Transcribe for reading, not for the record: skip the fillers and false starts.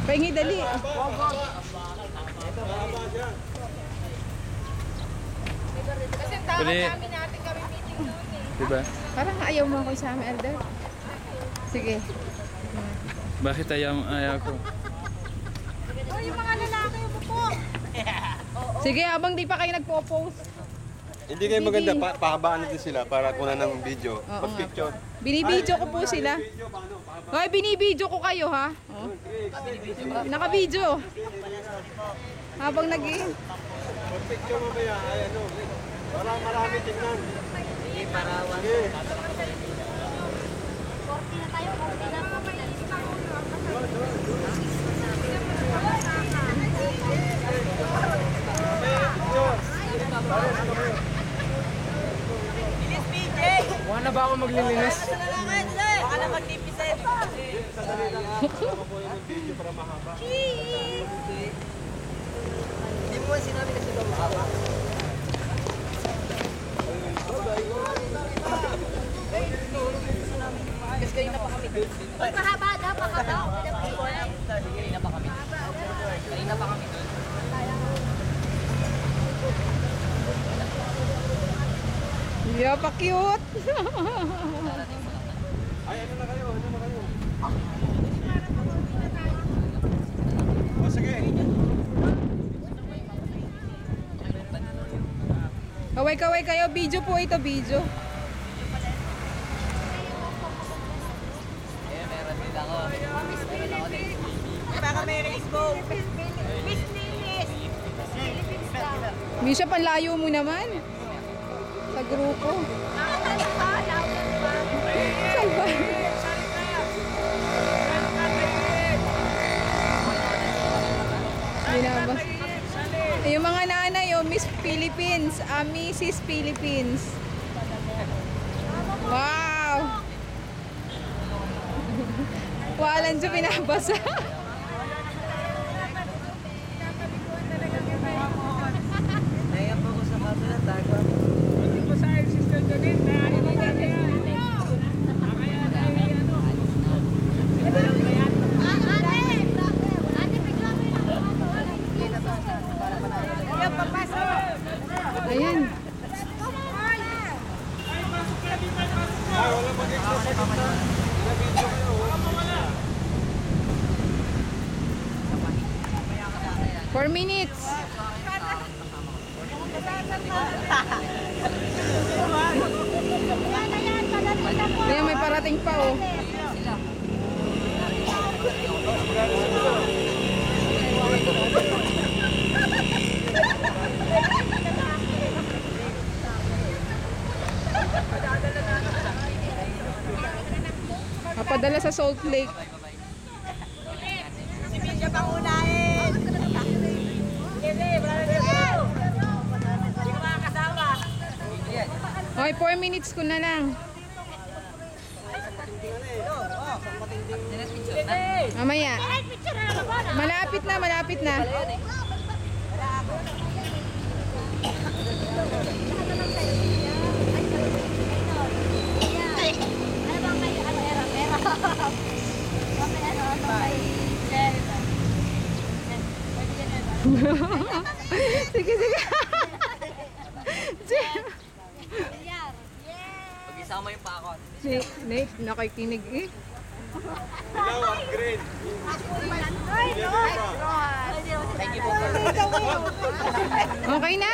Pahingi dali. Kasi tama namin natin kami meeting noon eh. Diba? Parang ayaw mo ako isama, Elder. Sige. Bakit ayaw ko? Oh, yung mga lalaki yung po. Sige, habang di pa kayo nagpo-post. Hindi kayo maganda, pahabaan natin sila para kunan ng video. Oo Pag-picture. Binibidyo ko po sila. Hoy, binibidyo ko kayo ha. Oh. Naka-video. Habang Pag-picture mo ba yan? Ay, ano? Para marami tingnan. Sige, parawan. Sige. Wala na ba ako maglilinis? Baka na magnipisit. Video para mahaba. Hindi mo sinabi kasi ito mahaba. Kasi kanina pa kami. Mahaba daw, mahaba. Kanina pa kami. Kanina pa kami doon. Yeah, pa-cute. Ay, ano na kayo? Ano na kayo? O, sige. Kaway-kaway kayo. Video po ito, video. Baka may race go. Miss Lilis. Misha, panlayo mo naman. Sa grupo. Saan ba? Binabas. Yung mga nanay, yung Miss Philippines. Mrs. Philippines. Wow! Walan siya binabasa. Ayan po ko sa kaso ng tago. Ayan. Ay, wala mag-extra sa gitna. Video kayo. Wala. 4 minutes. Ayan, may parating pa oh. Napadala sa Salt Lake. Si Misha pang unahin. Hindi, wala na dito. Hindi ka makakasama. Okay, 4 minutes ko na lang. Mamaya. Malapit na, malapit na. Sige, sige. Pag-isama yung pakot. Nate, nakikinig eh. Ilaw, upgrade. Thank you po. Okay na?